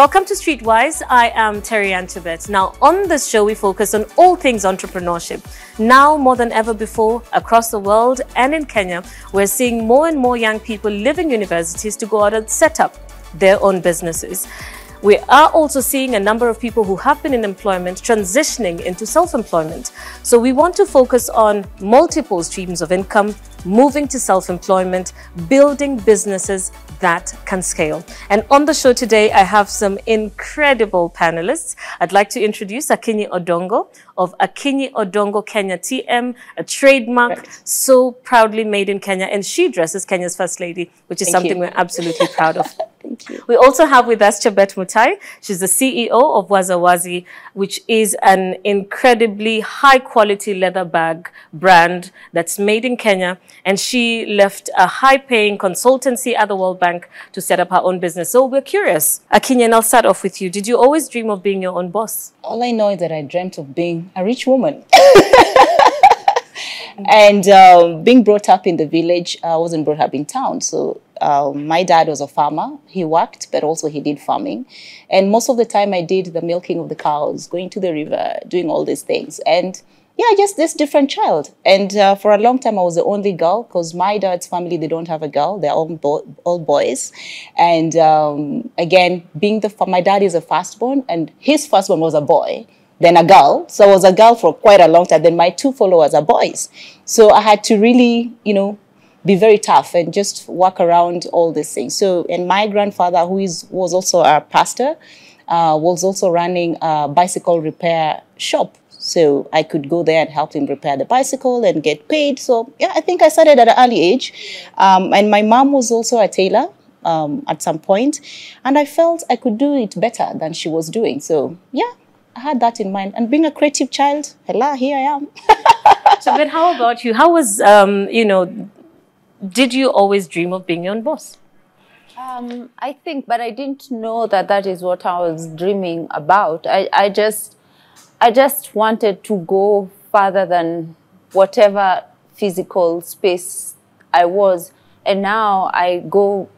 Welcome to Streetwise. I am Terryanne Chebet. Now, on this show, we focus on all things entrepreneurship. Now, more than ever before, across the world and in Kenya, we're seeing more and more young people leaving universities to go out and set up their own businesses. We are also seeing a number of people who have been in employment transitioning into self-employment. So we want to focus on multiple streams of income, moving to self-employment, building businesses that can scale. And on the show today, I have some incredible panelists. I'd like to introduce Akinyi Odongo of Akinyi Odongo Kenya TM, a trademark so proudly made in Kenya. And she dresses Kenya's First Lady, which is something we're absolutely proud of. Thank you. We also have with us Chebet Mutai. She's the CEO of Wazawazi, which is an incredibly high-quality leather bag brand that's made in Kenya. And she left a high-paying consultancy at the World Bank to set up her own business. So we're curious. Akinyi, and I'll start off with you. Did you always dream of being your own boss? All I know is that I dreamt of being a rich woman. And being brought up in the village, I wasn't brought up in town. So my dad was a farmer. He worked, but also he did farming. And most of the time I did the milking of the cows, going to the river, doing all these things. And yeah, just this different child. And for a long time, I was the only girl because my dad's family, they don't have a girl. They're all boys. And again, being my dad is a firstborn, and his firstborn was a boy, then a girl. So I was a girl for quite a long time. Then my two followers are boys. So I had to really, you know, be very tough and just work around all these things. So, and my grandfather, who was also a pastor, was also running a bicycle repair shop. So I could go there and help him repair the bicycle and get paid. So yeah, I think I started at an early age. And my mom was also a tailor at some point. And I felt I could do it better than she was doing. So yeah, I had that in mind. And being a creative child, hello, here I am. So, but how about you? How was, you know, did you always dream of being your own boss? I think, but I didn't know that that is what I was dreaming about. I just wanted to go further than whatever physical space I was. And now I go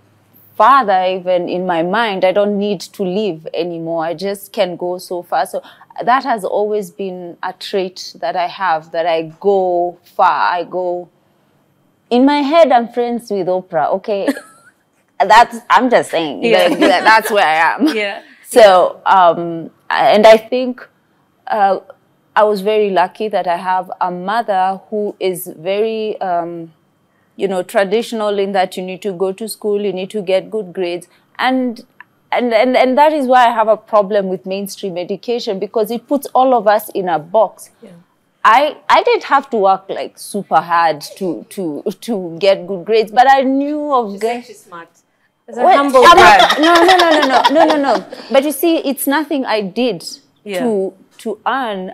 farther even in my mind. I don't need to live anymore. I just can go so far. So that has always been a trait that I have, that I go far. I go... In my head, I'm friends with Oprah, okay? I'm just saying, yeah. like, that's where I am. Yeah. So, and I think I was very lucky that I have a mother who is very, you know, traditional in that you need to go to school, you need to get good grades. And that is why I have a problem with mainstream education, because it puts all of us in a box. Yeah. I did have to work like super hard to get good grades, but I knew of she's smart. It's a humble brag. No. But you see, it's nothing I did to earn.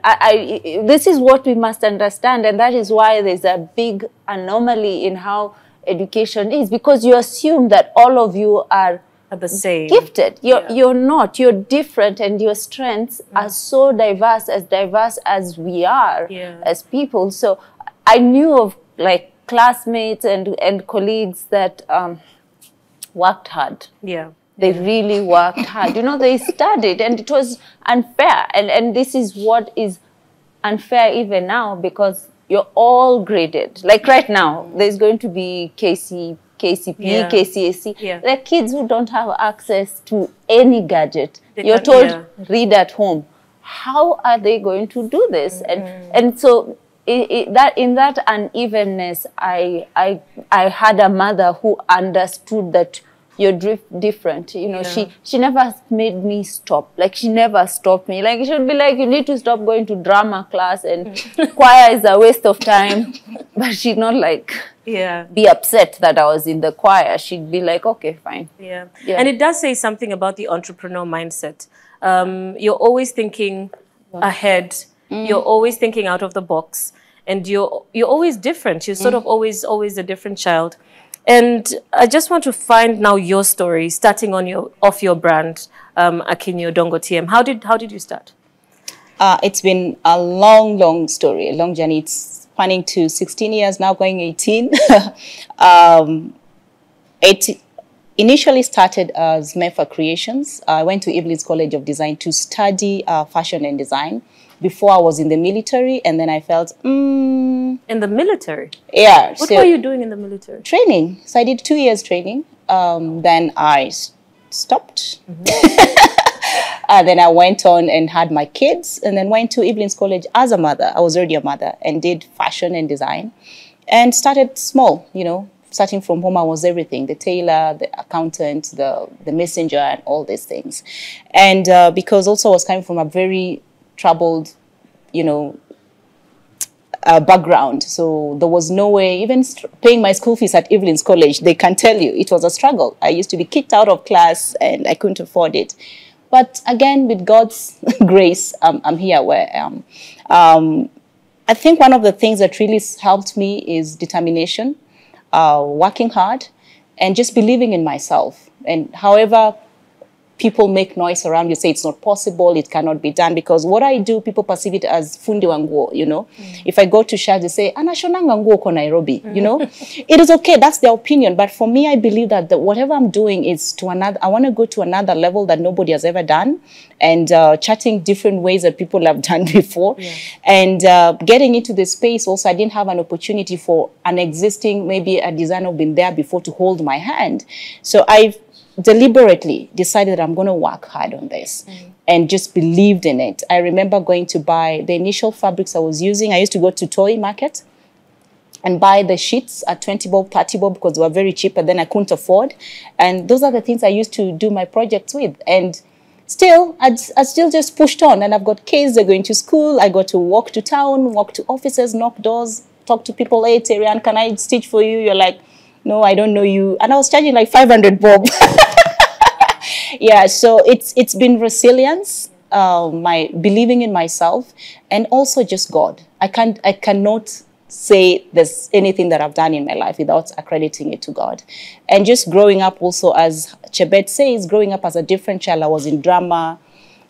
This is what we must understand, and that is why there's a big anomaly in how education is, because you assume that all of you are the same. Gifted. You're not. You're different, and your strengths are so diverse as we are as people. So I knew of like classmates and colleagues that worked hard. Yeah. They really worked hard. You know, they studied, and it was unfair. And this is what is unfair even now, because you're all graded. Like right now, there's going to be KCPE, KCSE. Yeah. There are kids who don't have access to any gadget. You're told, read at home. How are they going to do this? And so in that unevenness, I had a mother who understood that you're different. You know, she never made me stop. Like, she never stopped me. Like, she would be like, you need to stop going to drama class, and choir is a waste of time. But she'd not like be upset that I was in the choir. She'd be like, okay, fine. Yeah. And it does say something about the entrepreneur mindset. You're always thinking ahead. You're always thinking out of the box. And you're always different. You're sort of always a different child. And I just want to find now your story, starting off your brand, Akinyi Odongo TM. How did you start? It's been a long story, a long journey. It's spanning to 16 years now, going 18. initially started as Mefa Creations. I went to Evelyn's College of Design to study fashion and design before I was in the military, and then I felt, In the military? Yeah. What were you doing in the military? Training. So I did 2 years training. Then I stopped. Then I went on and had my kids, and then went to Evelyn's College as a mother. I was already a mother, and did fashion and design, and started small, you know. Starting from home, I was everything: the tailor, the accountant, the messenger, and all these things. And because also I was coming from a very troubled, you know, background, so there was no way, even paying my school fees at Evelyn's College, they can tell you it was a struggle. I used to be kicked out of class, and I couldn't afford it. But again, with God's grace, I'm here where I am. I think one of the things that really helped me is determination. Working hard, and just believing in myself. And however people make noise around you, say it's not possible, it cannot be done, because what I do, people perceive it as fundi wa nguo, you know. If I go to Shah, they say, anashonanga nguo ko Nairobi, you know. It is okay, that's their opinion, but for me, I believe that whatever I'm doing is to another, I want to go to another level that nobody has ever done, and chatting different ways that people have done before. And getting into the space also, I didn't have an opportunity for an existing, maybe a designer been there before to hold my hand. So I've deliberately decided that I'm going to work hard on this, and just believed in it. I remember going to buy the initial fabrics I was using. I used to go to toy market and buy the sheets at 20 bob, 30 bob, because they were very cheap, and then I couldn't afford. And those are the things I used to do my projects with. And still, I still just pushed on. And I've got kids, they're going to school. I got to walk to town, walk to offices, knock doors, talk to people. Hey, Terryanne, can I stitch for you? You're like, no, I don't know you. And I was charging like 500 bob. Yeah, so it's been resilience, my believing in myself, and also just God. I cannot say there's anything that I've done in my life without accrediting it to God. And just growing up also, as Chebet says, growing up as a different child. I was in drama,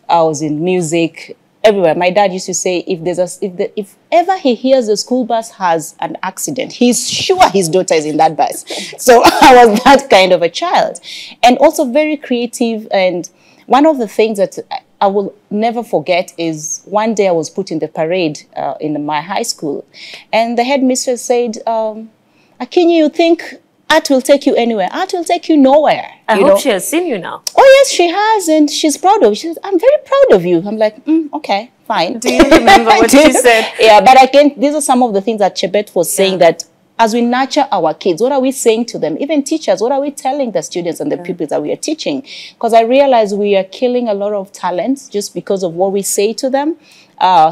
I was in music, everywhere. My dad used to say, if ever he hears the school bus has an accident, he's sure his daughter is in that bus. So I was that kind of a child, and also very creative. And one of the things that I will never forget is one day I was put in the parade in my high school, and the headmistress said, Akinyi, you think art will take you anywhere? Art will take you nowhere. I hope she has seen you now. Oh, yes, she has, and she's proud of you. She says, I'm very proud of you. I'm like, okay, fine. Do you remember what she said? Yeah, but again, these are some of the things that Chebet was saying, that as we nurture our kids, what are we saying to them? Even teachers, what are we telling the students and the pupils that we are teaching? Because I realize we are killing a lot of talents just because of what we say to them.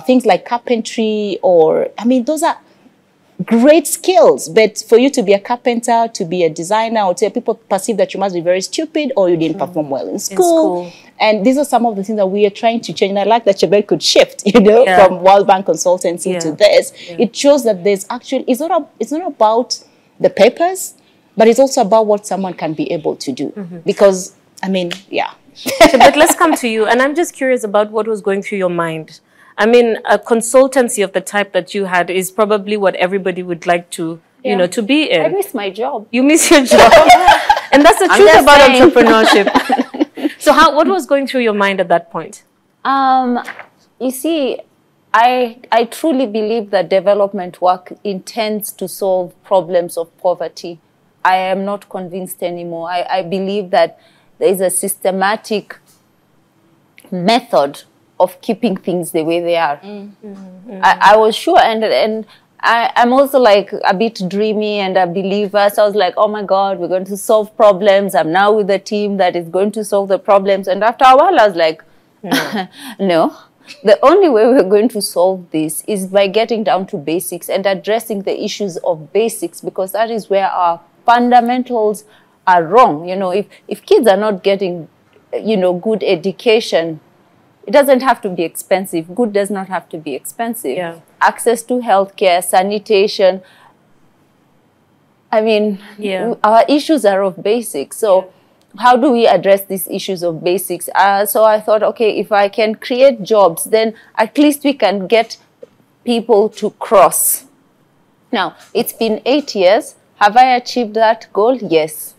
Things like carpentry, or, I mean, those are great skills, but for you to be a carpenter, to be a designer, or people perceive that you must be very stupid, or you didn't perform well in school. And these are some of the things that we are trying to change. And I like that Chebet could shift, you know, from World Bank consultancy to this. It shows that there's actually, it's not about the papers, but it's also about what someone can be able to do. Because, I mean, But let's come to you. And I'm just curious about what was going through your mind. I mean, a consultancy of the type that you had is probably what everybody would like to, you know, to be in. I miss my job. You miss your job. And that's the truth about entrepreneurship. So what was going through your mind at that point? You see, I truly believe that development work intends to solve problems of poverty. I am not convinced anymore. I believe that there is a systematic method of keeping things the way they are. I was sure, and I'm also like a bit dreamy and a believer. So I was like, oh my God, we're going to solve problems. I'm now with a team that is going to solve the problems. And after a while, I was like, no. The only way we're going to solve this is by getting down to basics and addressing the issues of basics, because that is where our fundamentals are wrong. You know, if kids are not getting, you know, good education, it doesn't have to be expensive. Good does not have to be expensive. Access to healthcare, sanitation. I mean, our issues are of basics. So how do we address these issues of basics? So I thought, okay, if I can create jobs, then at least we can get people to cross. Now, it's been 8 years. Have I achieved that goal? Yes.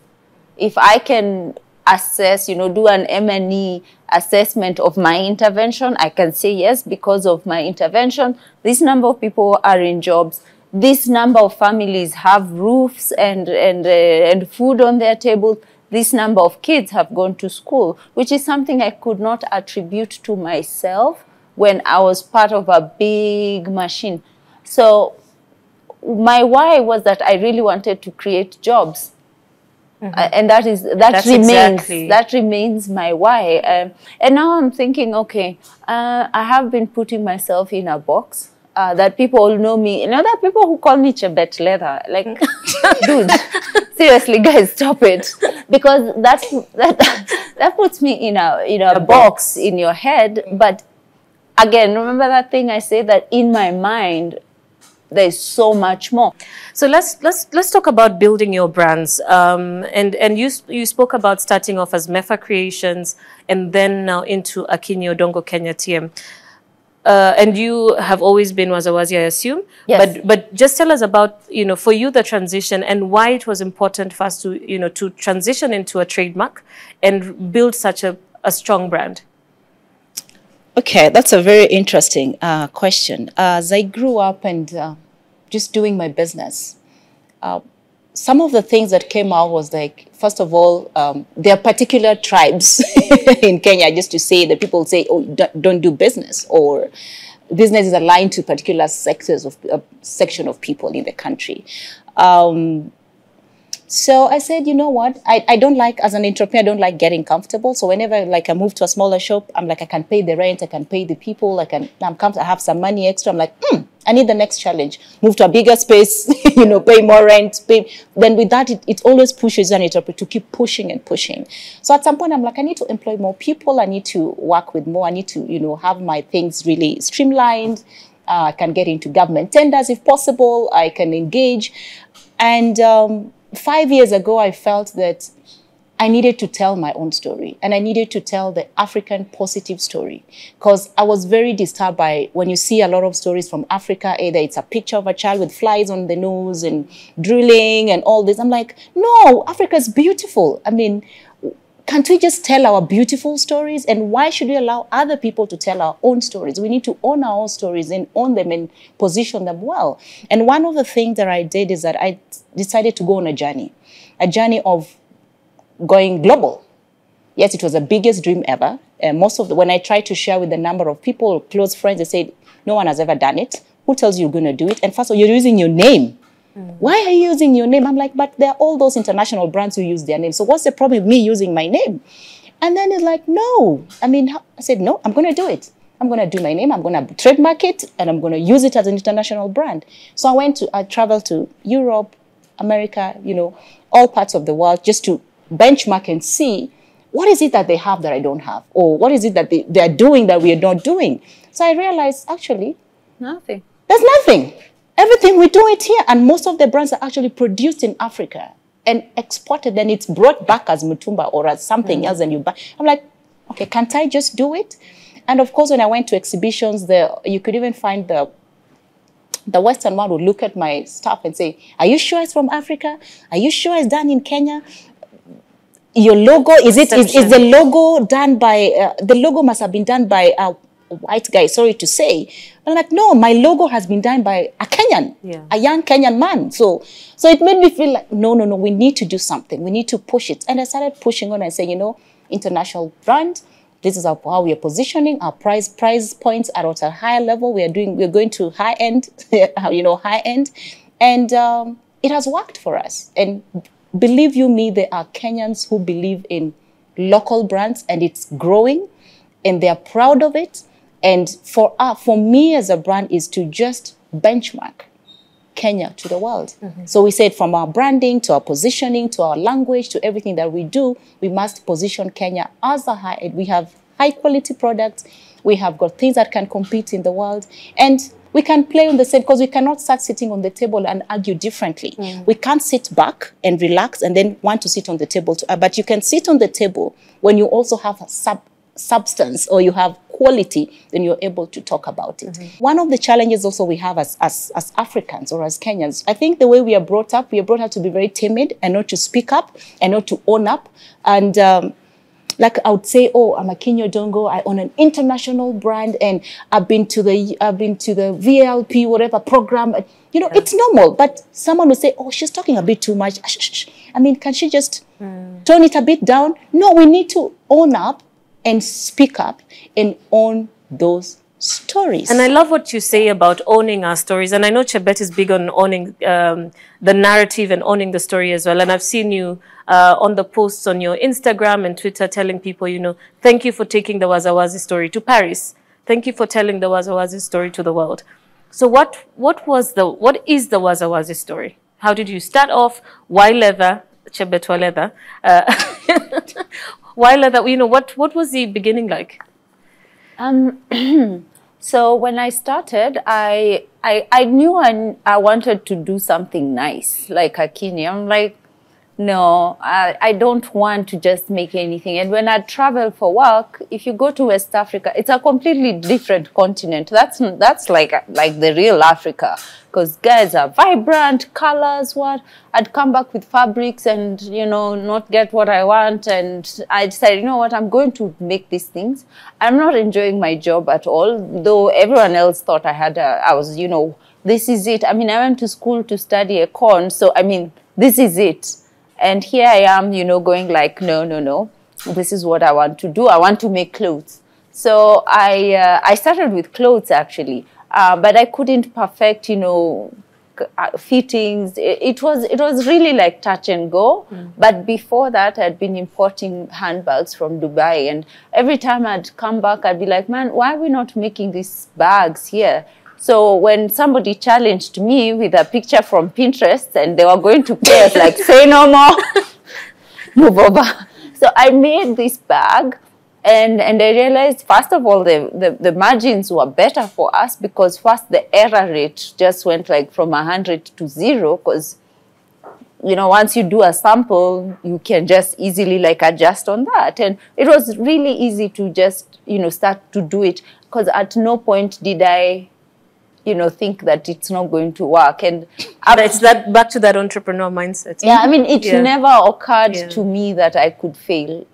if I can assess, do an M&E assessment of my intervention, I can say, yes, because of my intervention, this number of people are in jobs. This number of families have roofs and food on their table. This number of kids have gone to school, which is something I could not attribute to myself when I was part of a big machine. So my why was that I really wanted to create jobs. And that remains my why. And now I'm thinking, okay, I have been putting myself in a box that people know me. There are people who call me Chebet Leather. Like, dude, seriously, guys, stop it, because that puts me in a box in your head. But again, remember that thing I say, that in my mind, there's so much more. So let's talk about building your brands. And you spoke about starting off as Mefa Creations and then now into Akinyi, Odongo, Kenya, TM. And you have always been Wazawazi, I assume. Yes. But just tell us about, for you, the transition and why it was important for us to, to transition into a trademark and build such a strong brand. Okay, that's a very interesting question. As I grew up and just doing my business, some of the things that came out was like, first of all, there are particular tribes in Kenya, just to say that people say, oh, don't do business, or business is aligned to particular sectors of section of people in the country. So I said, you know what, I don't like, as an entrepreneur, I don't like getting comfortable. So whenever I move to a smaller shop, I'm like, I can pay the rent, I can pay the people, I have some money extra. I'm like, I need the next challenge. Move to a bigger space, pay more rent. Then with that, it always pushes an entrepreneur to keep pushing and pushing. So at some point, I'm like, I need to employ more people. I need to work with more. I need to, have my things really streamlined. I can get into government tenders if possible. I can engage. And 5 years ago, I felt that I needed to tell my own story, and I needed to tell the African positive story, because I was very disturbed by when you see a lot of stories from Africa, either it's a picture of a child with flies on the nose and drooling and all this. I'm like, no, Africa is beautiful. I mean, can't we just tell our beautiful stories? And why should we allow other people to tell our own stories? We need to own our own stories and own them and position them well. And one of the things that I did is that I decided to go on a journey of going global. Yes, it was the biggest dream ever. And when I tried to share with a number of people, close friends, they said, no one has ever done it. Who tells you you're going to do it? And first of all, you're using your name. Why are you using your name? I'm like, but there are all those international brands who use their name. So what's the problem with me using my name? And then it's like, no. I said, no, I'm going to do it. I'm going to do my name. I'm going to trademark it, and I'm going to use it as an international brand. So I traveled to Europe, America, all parts of the world, just to benchmark and see what is it that they have that I don't have, or what is it that they are doing that we are not doing. So I realized, actually, nothing. There's nothing. Everything we do it here, and most of the brands are actually produced in Africa and exported, then it's brought back as mutumba or as something else, and you buy. I'm like, okay, can't I just do it? And of course, when I went to exhibitions, you could even find the Western world would look at my stuff and say, are you sure it's from Africa? Are you sure it's done in Kenya? Your logo, is the logo done by, the logo must have been done by a white guy, sorry to say. I'm like, no, my logo has been done by a Kenyan, a young Kenyan man. So it made me feel like, no, we need to do something. We need to push it. And I started pushing on and saying, international brand, this is how we are positioning. Our price points are at a higher level. We're going to high end, high end. And it has worked for us. And believe you me, there are Kenyans who believe in local brands, and it's growing, and they're proud of it. And for me as a brand is to just benchmark Kenya to the world. So we said, from our branding to our positioning to our language to everything that we do, we must position Kenya as a high. We have high quality products. We have got things that can compete in the world, and we can play on the same, because we cannot start sitting on the table and argue differently. We can't sit back and relax and then want to sit on the table. But you can sit on the table when you also have substance or you have quality, then you're able to talk about it. One of the challenges also we have as Africans or as Kenyans, I think the way we are brought up to be very timid and not to speak up and not to own up. And like I would say, oh, I'm Akinyi Odongo, I own an international brand and I've been to the VLP, whatever program. You know, it's normal, but someone will say, oh, she's talking a bit too much. I mean, can she just tone it a bit down? No, we need to own up and speak up and own those stories. And I love what you say about owning our stories. And I know Chebet is big on owning the narrative and owning the story as well. And I've seen you on the posts on your Instagram and Twitter telling people, you know, thank you for taking the Wazawazi story to Paris. Thank you for telling the Wazawazi story to the world. So what is the Wazawazi story? How did you start off? Why leather? Chebet wa leather. Why leather? You know, what was the beginning like? So when I started, I knew I wanted to do something nice, like Akinyi. I'm like, no, I don't want to just make anything. And when I travel for work, if you go to West Africa, it's a completely different continent. That's like the real Africa, because guys are vibrant, colors, what. I'd come back with fabrics and, you know, not get what I want. And I decided, you know what, I'm going to make these things. I'm not enjoying my job at all, though everyone else thought I was, you know, this is it. I mean, I went to school to study econ, so, I mean, this is it. And here I am, you know, going like, no, this is what I want to do. I want to make clothes. So I started with clothes, actually, but I couldn't perfect, you know, fittings. It was really like touch and go. But before that, I'd been importing handbags from Dubai. And every time I'd come back, I'd be like, man, why are we not making these bags here? So when somebody challenged me with a picture from Pinterest and they were going to pay us, like, say no more, move over. So I made this bag and I realized, first of all, the margins were better for us because first the error rate just went like from 100 to 0 because, you know, once you do a sample, you can just easily like adjust on that. And it was really easy to just, you know, start to do it because at no point did I, you know, think that it's not going to work. And it's that back to that entrepreneur mindset. Yeah, I mean, it never occurred to me that I could fail.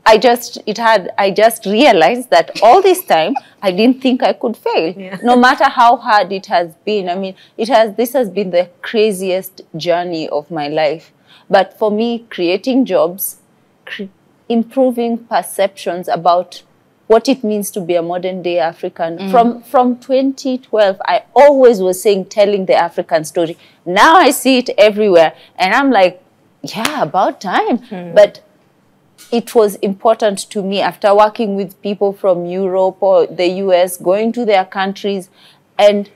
I just realized that all this time I didn't think I could fail, no matter how hard it has been. I mean, this has been the craziest journey of my life. But for me, creating jobs, improving perceptions about what it means to be a modern day African. From 2012, I always was telling the African story. Now I see it everywhere. And I'm like, yeah, about time. But it was important to me after working with people from Europe or the US, going to their countries. And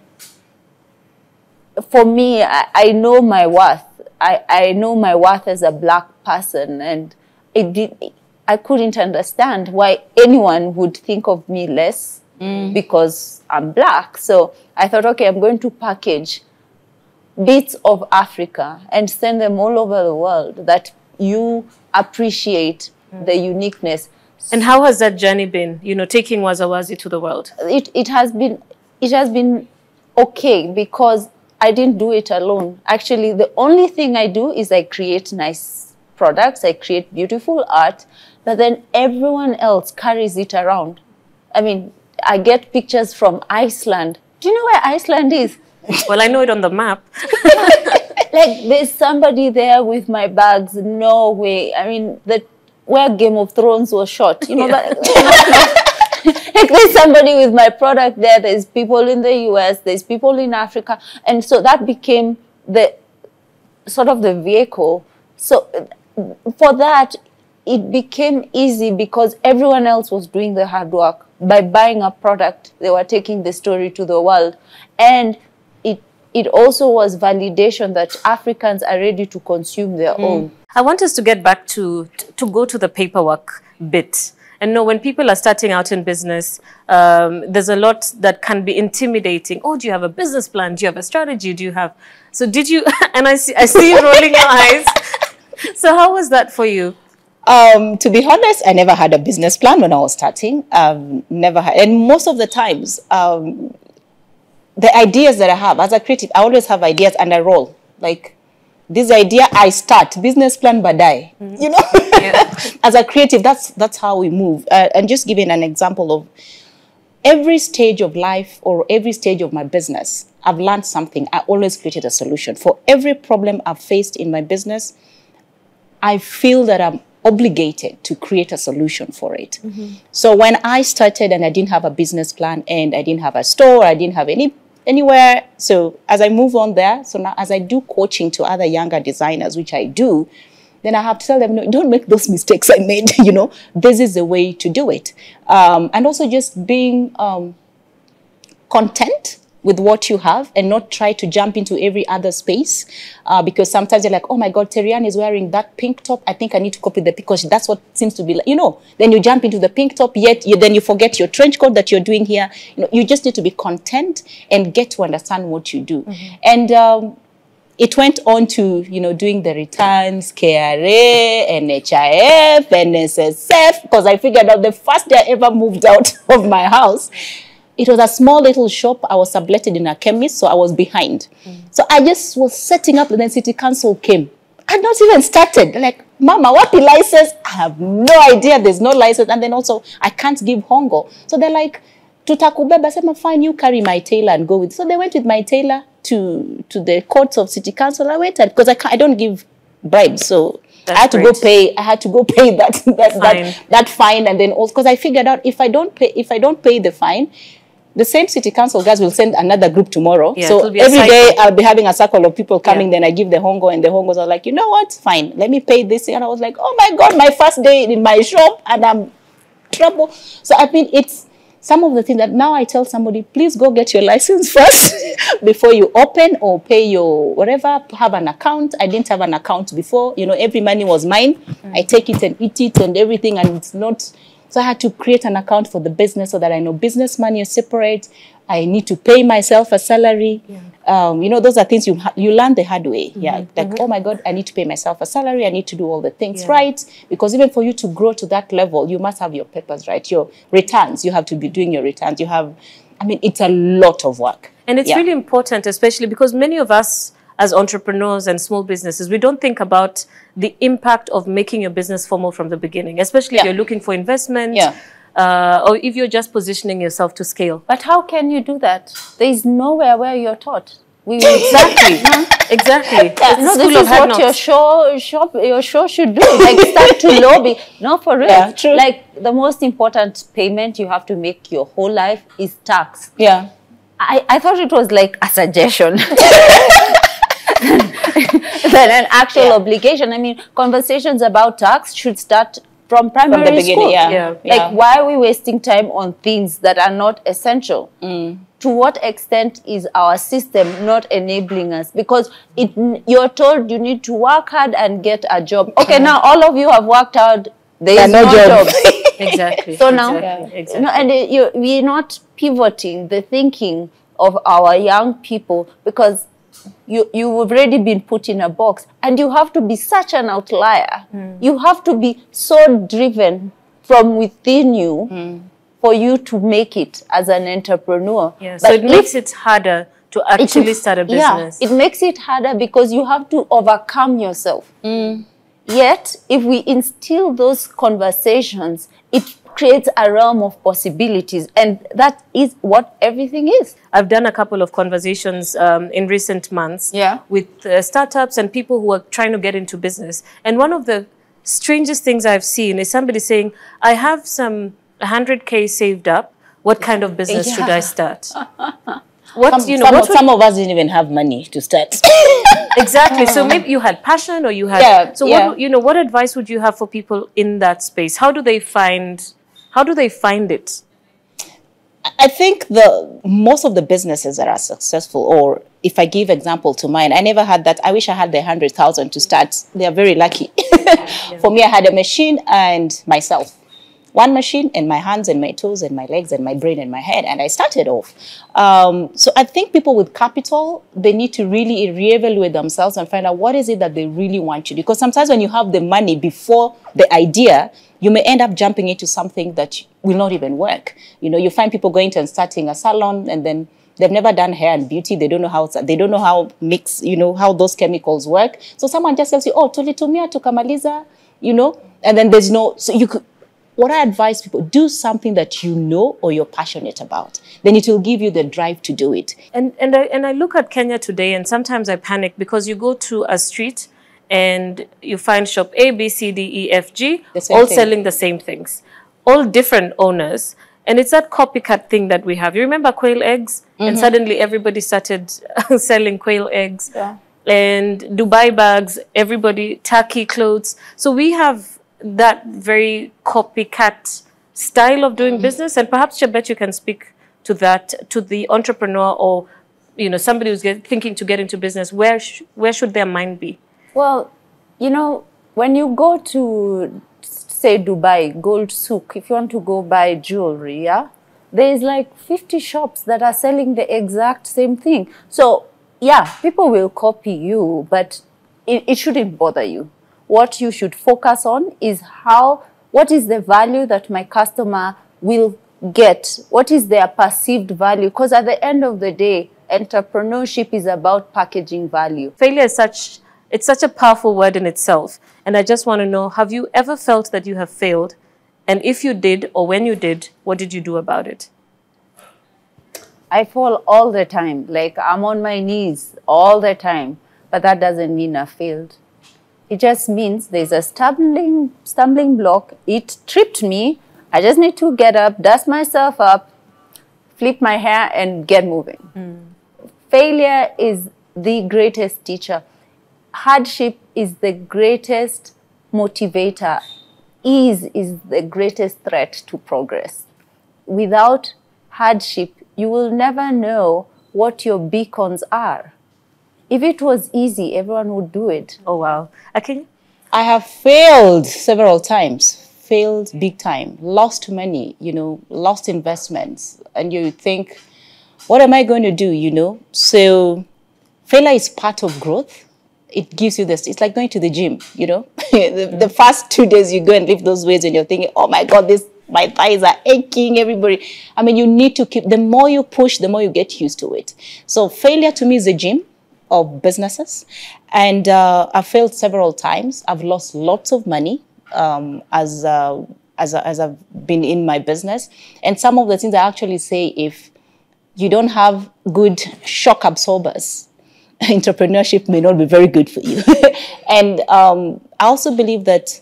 for me, I know my worth. I know my worth as a Black person. And I couldn't understand why anyone would think of me less because I'm Black. So I thought, okay, I'm going to package bits of Africa and send them all over the world that you appreciate the uniqueness. And how has that journey been, you know, taking Wazawazi to the world? It has been okay because I didn't do it alone. Actually, the only thing I do is I create nice products, I create beautiful art, but then everyone else carries it around. I mean, I get pictures from Iceland. Do you know where Iceland is? Well, I know it on the map. Like, there's somebody there with my bags. No way. I mean, where Game of Thrones was shot. You know, like, there's somebody with my product there. There's people in the US. There's people in Africa. And so that became the sort of the vehicle. So for that, it became easy because everyone else was doing the hard work. By buying a product, they were taking the story to the world. And it also was validation that Africans are ready to consume their own. I want us to get back to go to the paperwork bit. And know when people are starting out in business, there's a lot that can be intimidating. Oh, do you have a business plan? Do you have a strategy? Do you have... So did you... And I see you rolling your eyes. So how was that for you? To be honest, I never had a business plan when I was starting. Never had, and most of the times, the ideas that I have as a creative, I always have ideas and I roll. Like this idea, I start business plan, badai. You know, as a creative, that's how we move. And just giving an example of every stage of life or every stage of my business, I've learned something. I always created a solution for every problem I've faced in my business. I feel that I'm obligated to create a solution for it. So when I started and I didn't have a business plan and I didn't have a store, I didn't have anywhere. So as I move on there, so now as I do coaching to other younger designers, which I do, then I have to tell them, no, don't make those mistakes I made, you know, this is the way to do it. And also just being content with what you have and not try to jump into every other space because sometimes you're like, oh my God, Terryanne is wearing that pink top. I think I need to copy the because that's what seems to be like, you know, then you jump into the pink top, yet then you forget your trench coat that you're doing here. You know, you just need to be content and get to understand what you do. And it went on to, you know, doing the returns, KRA, NHIF, NSSF, because I figured out the first day I ever moved out of my house, it was a small little shop. I was subletted in a chemist, so I was behind. So I just was setting up, and then City Council came. I had not even started. They're like, Mama, what the license? I have no idea. There's no license. And then also, I can't give hongo. So they're like, Tutakubeba. I said, fine, you carry my tailor and go with. So they went with my tailor to the courts of City Council. I waited because I don't give bribes. So I had to go pay. I had to go pay that fine, and then also because I figured out if I don't pay the fine, the same City Council guys will send another group tomorrow. Yeah, so every day I'll be having a circle of people coming. Then I give the hongo, and the hongos are like, you know what? Fine, let me pay this. And I was like, oh my God, my first day in my shop, and I'm trouble. So I mean, it's some of the things that now I tell somebody, please go get your license first before you open or pay your whatever, have an account. I didn't have an account before. You know, every money was mine. I take it and eat it and everything, and it's not. So I had to create an account for the business so that I know business money is separate. I need to pay myself a salary. You know, those are things you learn the hard way. Like, oh my God, I need to pay myself a salary. I need to do all the things right. Because even for you to grow to that level, you must have your papers right. Your returns, you have to be doing your returns. You have, I mean, it's a lot of work. And it's really important, especially because many of us as entrepreneurs and small businesses, we don't think about the impact of making your business formal from the beginning, especially if you're looking for investment or if you're just positioning yourself to scale. But how can you do that? There is nowhere where you're taught. Exactly. Exactly. No, this is what your show should do. Like start to lobby. No, for real. Yeah, true. Like the most important payment you have to make your whole life is tax. Yeah. I thought it was like a suggestion. Than an actual obligation. I mean, conversations about tax should start from primary school. Like, why are we wasting time on things that are not essential? To what extent is our system not enabling us? Because you're told you need to work hard and get a job. Okay, now all of you have worked hard. There is no job. Exactly. So now, you know, and we're not pivoting the thinking of our young people because you've already been put in a box, and you have to be such an outlier. You have to be so driven from within you for you to make it as an entrepreneur. So it makes it harder to actually start a business. It makes it harder because you have to overcome yourself. Yet, if we instill those conversations, it creates a realm of possibilities, and that is what everything is. I've done a couple of conversations in recent months with startups and people who are trying to get into business. And one of the strangest things I've seen is somebody saying, I have some 100K saved up. What kind of business should I start? Some of us didn't even have money to start. Exactly. So maybe you had passion or you had... what advice would you have for people in that space? How do they find it? I think most of the businesses that are successful, or if I give example to mine, I never had that. I wish I had the 100,000 to start. They are very lucky. For me, I had a machine and myself. one machine and my hands and my toes and my legs and my brain and my head. And I started off. So I think people with capital, they need to really reevaluate themselves and find out what is it that they really want to do. Because sometimes when you have the money before the idea, you may end up jumping into something that will not even work. You know, you find people going to and starting a salon, and then they've never done hair and beauty. They don't know how mix, you know, how those chemicals work. So someone just tells you, oh, tulitumia tukamaliza, you know, and then there's no, so you could, what I advise people, do something that you know or you're passionate about. Then it will give you the drive to do it. And I look at Kenya today, and sometimes I panic because you go to a street and you find shop A, B, C, D, E, F, G, all selling the same things, all different owners. And it's that copycat thing that we have. You remember quail eggs? And suddenly everybody started selling quail eggs. Yeah. And Dubai bags, everybody, Turkey clothes. So we have that very copycat style of doing business. And perhaps, Chebet, you can speak to that, to the entrepreneur or, you know, somebody who's thinking to get into business. Where should their mind be? Well, you know, when you go to, say, Dubai, Gold Souk, if you want to go buy jewelry, yeah, there's like 50 shops that are selling the exact same thing. So, yeah, people will copy you, but it shouldn't bother you. What you should focus on is what is the value that my customer will get? What is their perceived value? Because at the end of the day, entrepreneurship is about packaging value. Failure is it's such a powerful word in itself. And I just want to know, have you ever felt that you have failed? And if you did, or when you did, what did you do about it? I fall all the time. Like, I'm on my knees all the time. But that doesn't mean I failed. It just means there's a stumbling block. It tripped me. I just need to get up, dust myself up, flip my hair, and get moving. Failure is the greatest teacher. Hardship is the greatest motivator. Ease is the greatest threat to progress. Without hardship, you will never know what your beacons are. If it was easy, everyone would do it. Oh, wow. Akinyi? I have failed several times, failed big time, lost money, you know, lost investments. And you think, what am I going to do, you know? So failure is part of growth. It gives you this, it's like going to the gym, you know? the first 2 days you go and lift those weights and you're thinking, oh my God, my thighs are aching, everybody. I mean, you need to keep, the more you push, the more you get used to it. So failure to me is a gym of businesses. And I've failed several times. I've lost lots of money as I've been in my business. And some of the things I actually say, if you don't have good shock absorbers, entrepreneurship may not be very good for you. And I also believe that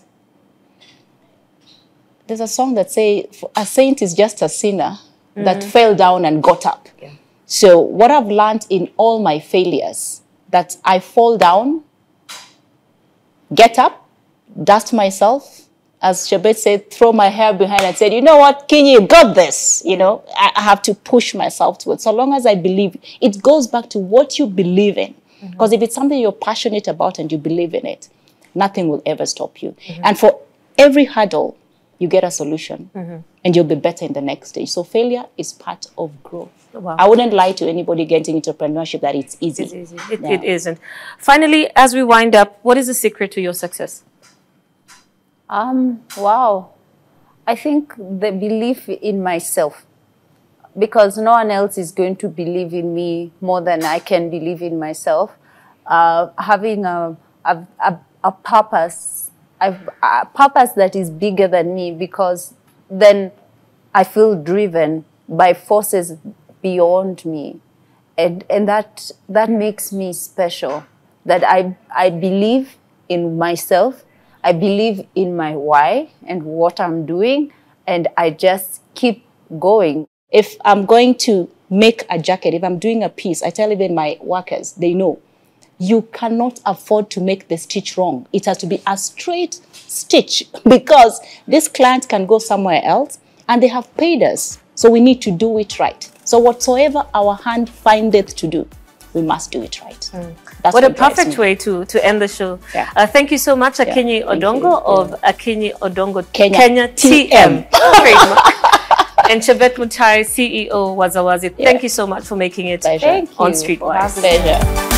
there's a song that says, a saint is just a sinner that fell down and got up. Yeah. So what I've learned in all my failures, that I fall down, get up, dust myself, as Chebet said, throw my hair behind and said, you know what, Kenya, you got this. You know, I have to push myself towards. So long as I believe, it goes back to what you believe in. Because if it's something you're passionate about and you believe in it, nothing will ever stop you. And for every hurdle, you get a solution and you'll be better in the next stage. So failure is part of growth. Wow. I wouldn't lie to anybody getting entrepreneurship that it's easy. It's easy. It isn't. Finally, as we wind up, what is the secret to your success? Wow. I think the belief in myself, because no one else is going to believe in me more than I can believe in myself. Having a purpose, a purpose that is bigger than me, because then I feel driven by forces beyond me. And that makes me special, that I believe in myself. I believe in my why and what I'm doing, and I just keep going. If I'm going to make a jacket, if I'm doing a piece, I tell even my workers, they know, you cannot afford to make the stitch wrong. It has to be a straight stitch, because this client can go somewhere else and they have paid us. So we need to do it right. So whatsoever our hand findeth to do, we must do it right. What a perfect way to end the show. Yeah. Thank you so much, Akinyi Odongo of Akinyi Odongo Kenya TM. Trademark. And Chebet Mutai, CEO Wazawazi. Thank you so much for making it Thank you on Streetwise. Pleasure.